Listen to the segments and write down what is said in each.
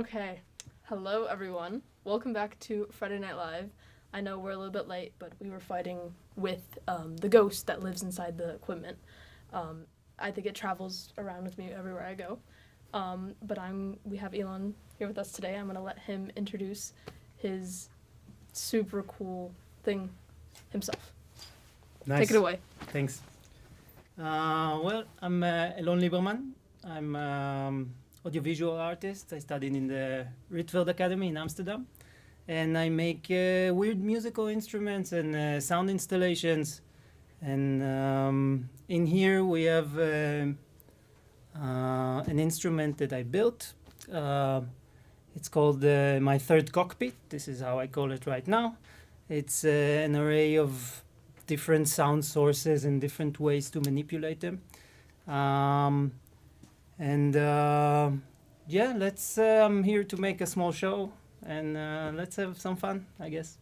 Okay, hello everyone. Welcome back to Friday Night Live. I know we're a little bit late, but we were fighting with the ghost that lives inside the equipment. I think it travels around with me everywhere I go. But we have Elon here with us today. I'm gonna let him introduce his super cool thing himself. Nice. Take it away. Thanks. I'm Elon Liberman. I'm audiovisual artist. I studied in the Rietveld Academy in Amsterdam, and I make weird musical instruments and sound installations. And in here we have an instrument that I built. It's called my third cockpit. This is how I call it right now. It's an array of different sound sources and different ways to manipulate them. I'm here to make a small show, and let's have some fun, I guess.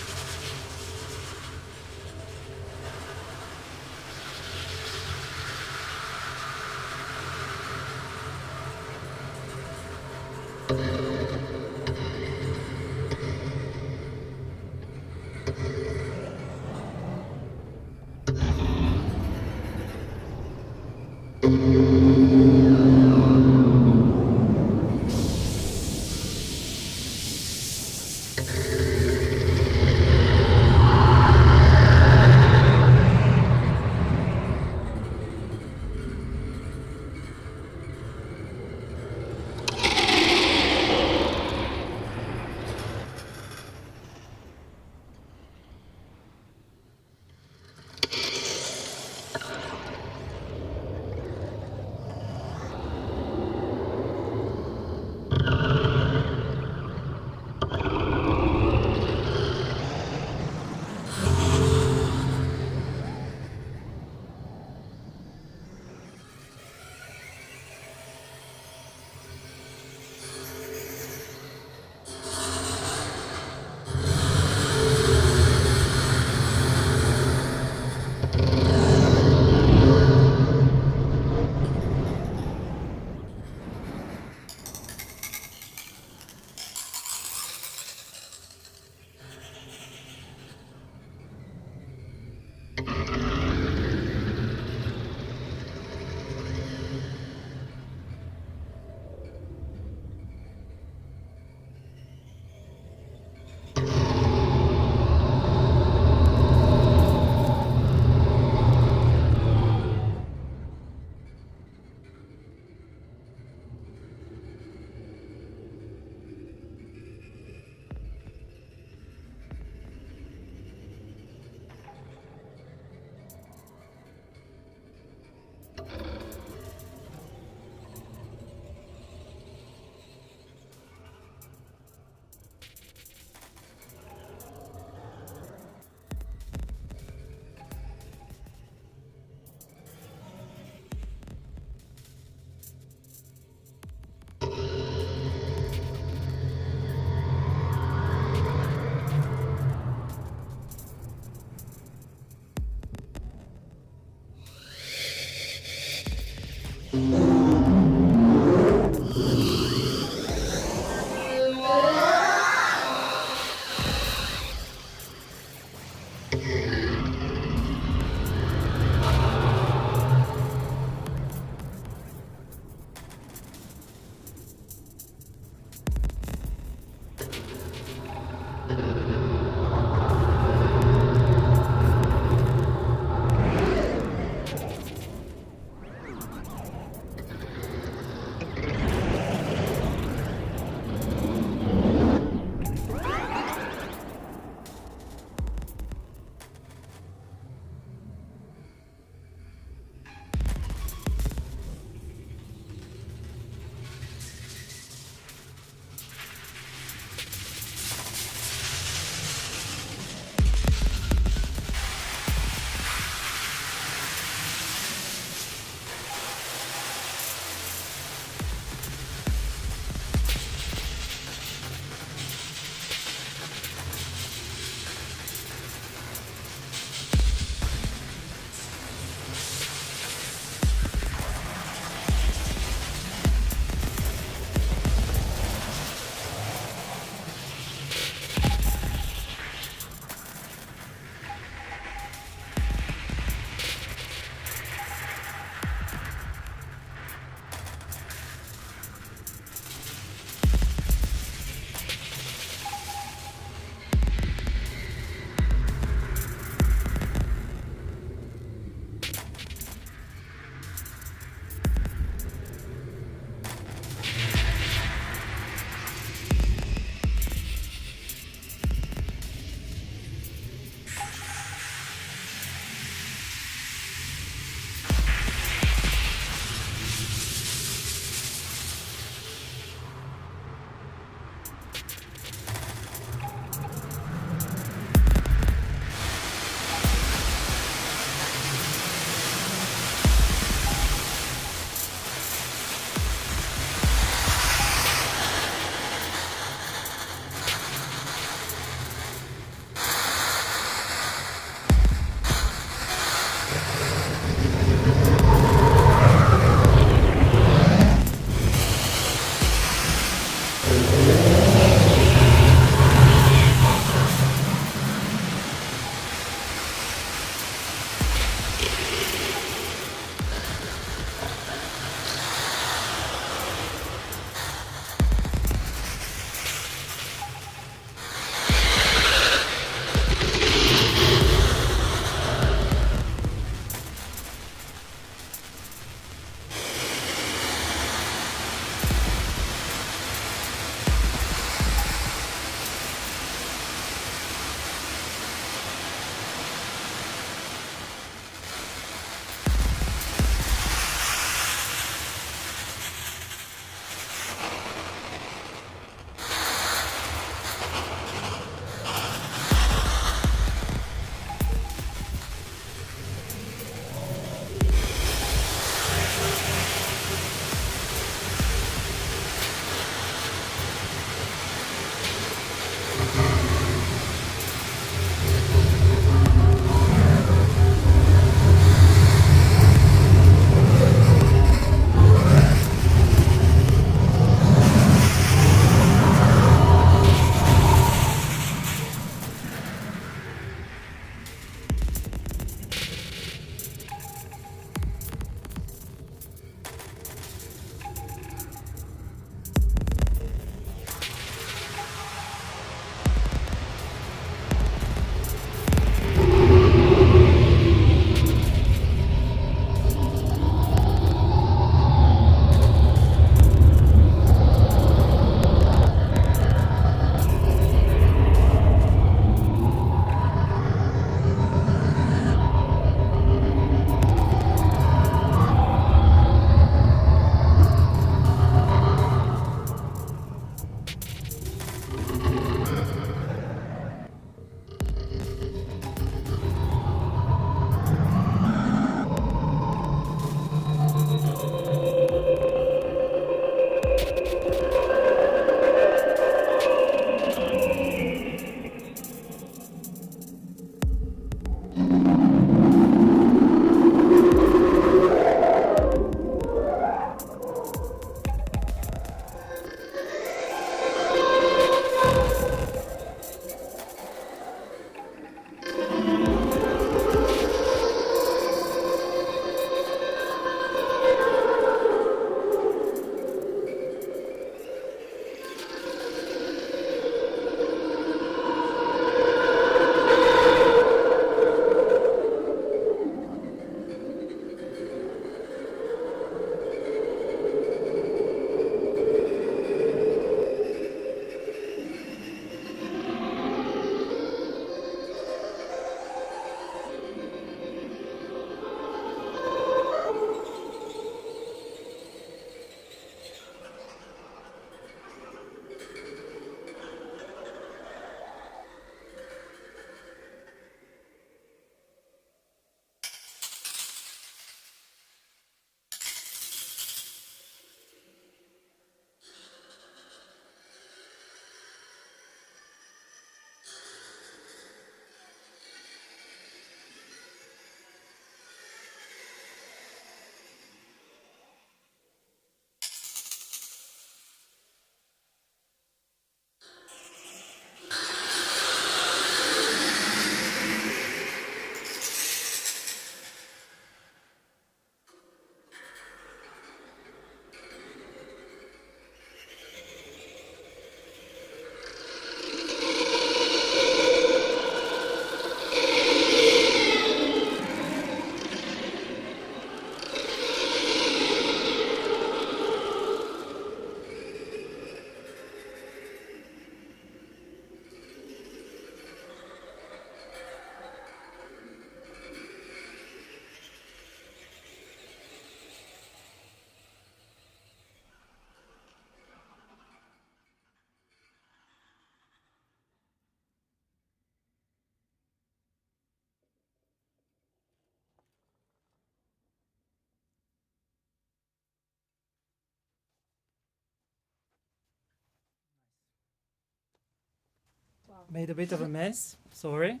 Made a bit of a mess. Sorry.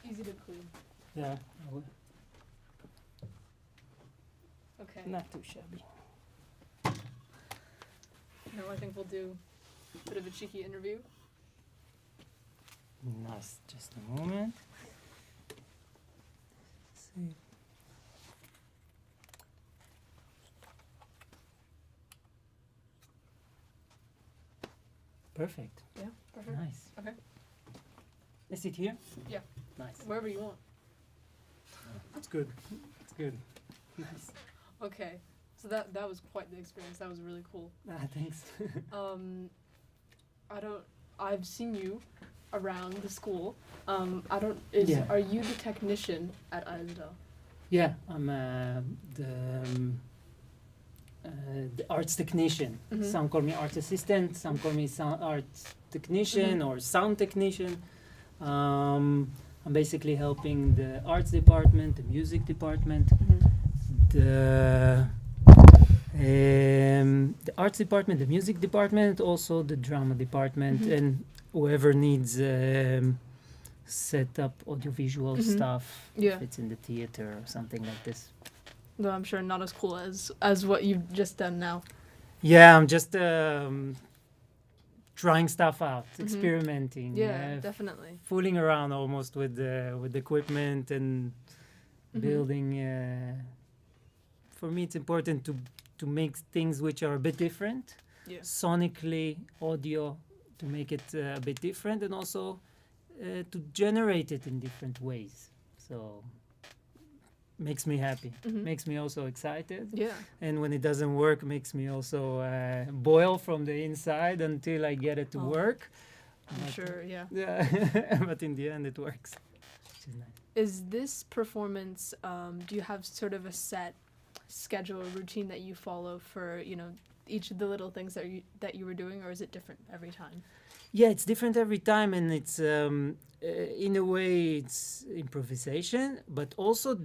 Easy to clean. Yeah. Okay. Not too shabby. Now I think we'll do a bit of a cheeky interview. Nice. Just a moment. Let's see. Perfect. Yeah, perfect. Nice. Okay. Let's sit here. Yeah. Nice. Wherever you want. It's good. It's good. Nice. Okay. So that was quite the experience. That was really cool. Thanks. I've seen you around the school. Yeah. Are you the technician at ISDA? Yeah, I'm the arts technician. Mhm. Some call me art assistant, some call me arts technician or sound technician. I'm basically helping the arts department, the music department, the arts department, the music department, also the drama department, and whoever needs set up audiovisual stuff, Yeah. if it's in the theater or something like this. Though I'm sure not as cool as what you've just done now. Yeah, I'm just trying stuff out, experimenting. Yeah, definitely. Fooling around almost with the equipment and building. For me, it's important to make things which are a bit different, sonically, audio, to make it a bit different, and also to generate it in different ways. So makes me happy, makes me also excited. Yeah. And when it doesn't work, makes me also boil from the inside until I get it to work. I'm sure, yeah. Yeah, but in the end it works, which is nice. Is this performance, do you have sort of a set schedule or routine that you follow for, each of the little things that you were doing, or is it different every time? Yeah, it's different every time, and it's in a way it's improvisation, but also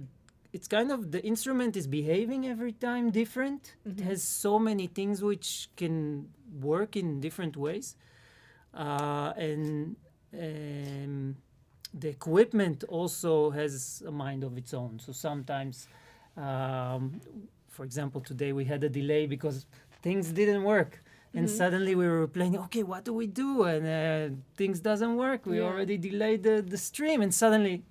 it's kind of the instrument is behaving every time different. It has so many things which can work in different ways, and the equipment also has a mind of its own. So sometimes, for example, today we had a delay because things didn't work. And suddenly we were playing, okay, what do we do? And things doesn't work. We already delayed the stream, and suddenly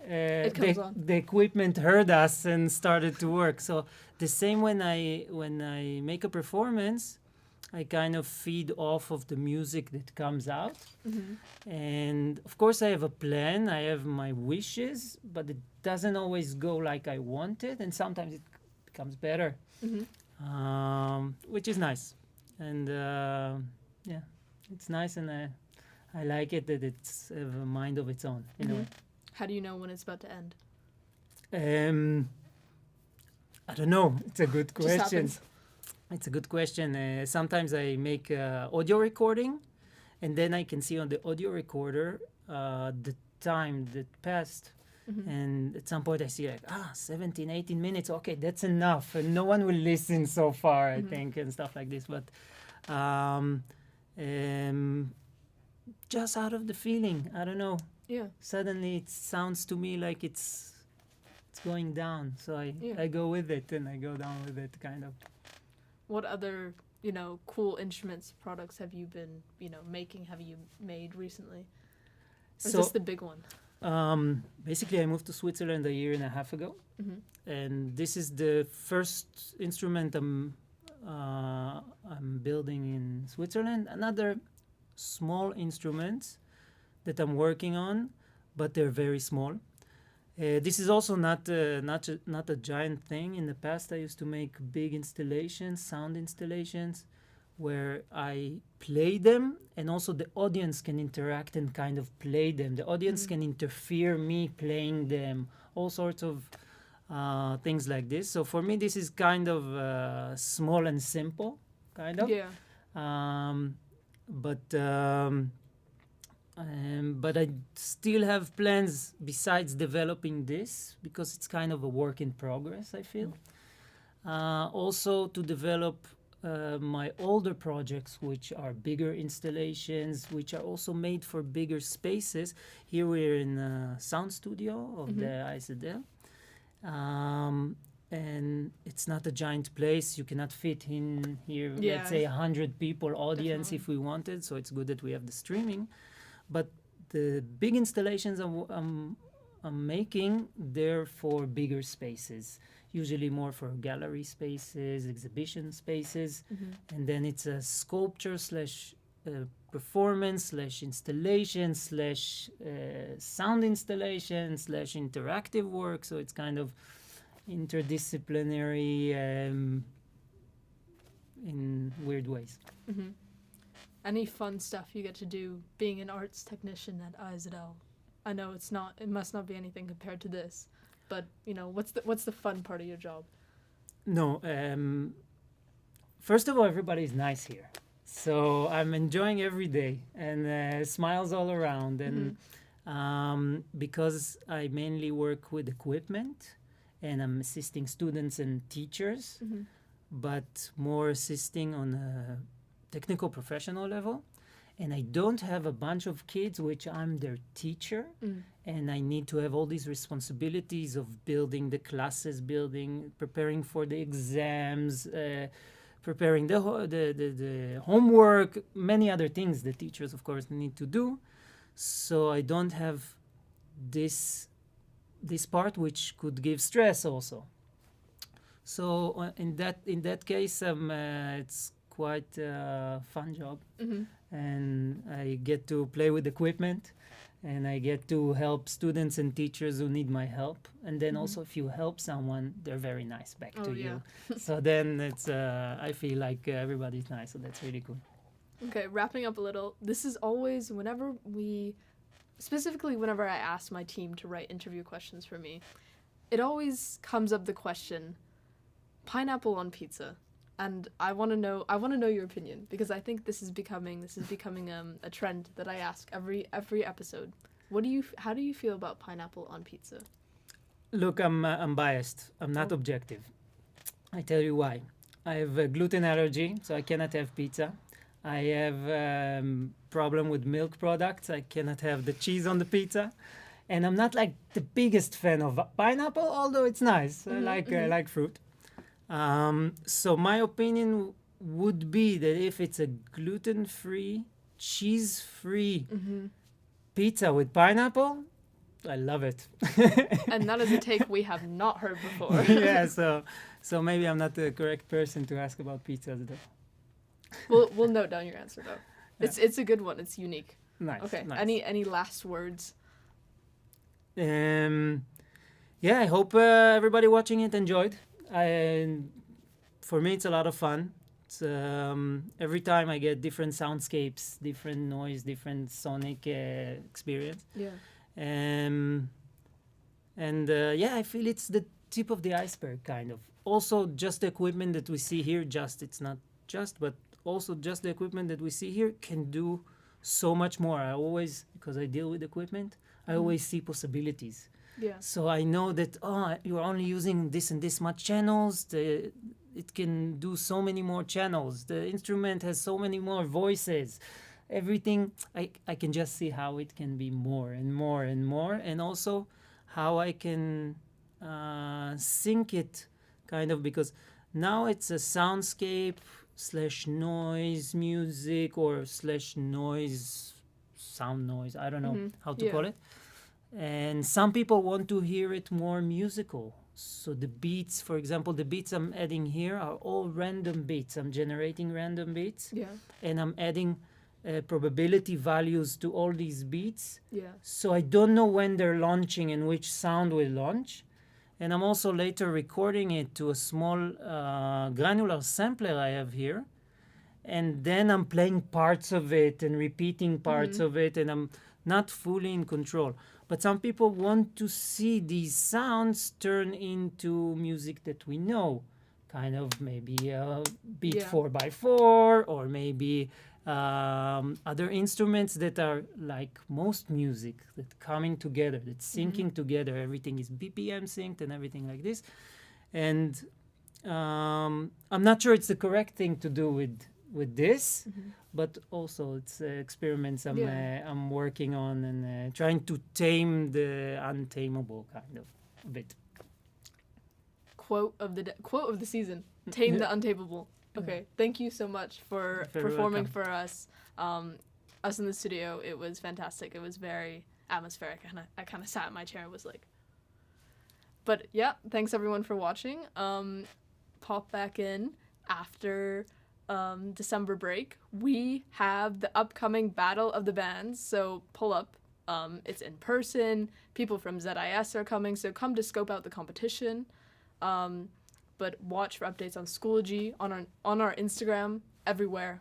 the equipment heard us and started to work. So the same when I make a performance, I kind of feed off of the music that comes out. And of course I have a plan, I have my wishes, but it doesn't always go like I want it, and sometimes it becomes better, which is nice. And yeah, it's nice, and I like it that it's a mind of its own in a way. How do you know when it's about to end? I don't know. It's a good Just question. happens. It's a good question. Sometimes I make audio recording, and then I can see on the audio recorder the time that passed. And at some point I see 17, 18 minutes. Okay, that's enough. And no one will listen so far, I think, and stuff like this. But just out of the feeling, I don't know. Yeah. Suddenly it sounds to me like it's going down. So I go with it, and I go down with it, kind of. What other, cool instruments, products have you been, making? Have you made recently? Or is this the big one? Basically, I moved to Switzerland 1.5 years ago, and this is the first instrument I'm building in Switzerland. Another small instruments that I'm working on, but they're very small. This is also not a giant thing. In the past, I used to make big installations, sound installations, where I play them, and also the audience can interact and kind of play them. The audience can interfere me playing them, all sorts of things like this. So for me, this is kind of small and simple, kind of. Yeah. But I still have plans besides developing this, because it's kind of a work in progress, I feel. Also to develop my older projects, which are bigger installations, which are also made for bigger spaces. Here we're in a sound studio of the IZL. And it's not a giant place. You cannot fit in here, let's say 100 people audience if we wanted. So it's good that we have the streaming. But the big installations I'm making, they're for bigger spaces, usually more for gallery spaces, exhibition spaces. And then it's a sculpture slash performance slash installation slash sound installation slash interactive work. So it's kind of interdisciplinary in weird ways. Any fun stuff you get to do being an arts technician at IZL? I know it must not be anything compared to this, but you know, what's the fun part of your job? No, first of all, everybody's nice here, so I'm enjoying every day, and smiles all around, and because I mainly work with equipment, and I'm assisting students and teachers, but more assisting on a technical professional level. And I don't have a bunch of kids which I'm their teacher, and I need to have all these responsibilities of building the classes, preparing for the exams, preparing the homework, many other things the teachers, of course, need to do. So I don't have this part, which could give stress also. So in that case, it's quite a fun job, and I get to play with equipment, and I get to help students and teachers who need my help. And then also, if you help someone, they're very nice back to you. So then it's I feel like everybody's nice, so that's really cool. Okay, wrapping up a little. This is always whenever I ask my team to write interview questions for me, it always comes up the question, pineapple on pizza. And I want to know your opinion, because I think this is becoming a trend that I ask every episode. How do you feel about pineapple on pizza? Look, I'm biased. I'm not objective. I tell you why. I have a gluten allergy, so I cannot have pizza. I have problem with milk products. I cannot have the cheese on the pizza. And I'm not like the biggest fan of pineapple, although it's nice. I like fruit. So my opinion would be that if it's a gluten-free, cheese-free pizza with pineapple, I love it. And that is a take we have not heard before. Yeah, so maybe I'm not the correct person to ask about pizzas though. We'll note down your answer though. Yeah. It's a good one. It's unique. Nice. Okay. Nice. Any last words? Yeah, I hope everybody watching it enjoyed. For me, it's a lot of fun. It's, every time I get different soundscapes, different noise, different sonic experience. Yeah. Yeah, I feel it's the tip of the iceberg, kind of. Also, just the equipment that we see here, but also just the equipment that we see here can do so much more. Because I deal with equipment, I always see possibilities. Yeah. So I know that, you're only using this and this much channels. It can do so many more channels. The instrument has so many more voices. Everything, I can just see how it can be more and more and more. And also how I can sync it, kind of, because now it's a soundscape / noise music or / noise, sound noise. I don't know how to call it. And some people want to hear it more musical. So the beats, for example, the beats I'm adding here are all random beats. I'm generating random beats. Yeah. And I'm adding probability values to all these beats. Yeah. So I don't know when they're launching and which sound will launch. And I'm also later recording it to a small granular sampler I have here. And then I'm playing parts of it and repeating parts of it, and I'm not fully in control. But some people want to see these sounds turn into music that we know, kind of maybe a beat 4x4, or maybe other instruments that are like most music, that coming together, that's syncing together. Everything is BPM synced and everything like this. And I'm not sure it's the correct thing to do with this, but also it's experiments I'm working on and trying to tame the untamable kind of a bit. Quote of the season: "Tame the untamable." Okay, thank you so much for performing for us. Us in the studio, it was fantastic. It was very atmospheric, and I kind of sat in my chair and was like. But yeah, thanks everyone for watching. Pop back in after December break. We have the upcoming Battle of the Bands, so pull up. It's in person. People from ZIS are coming, so come to scope out the competition. But watch for updates on Schoology, on our Instagram, everywhere.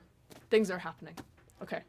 Things are happening. Okay.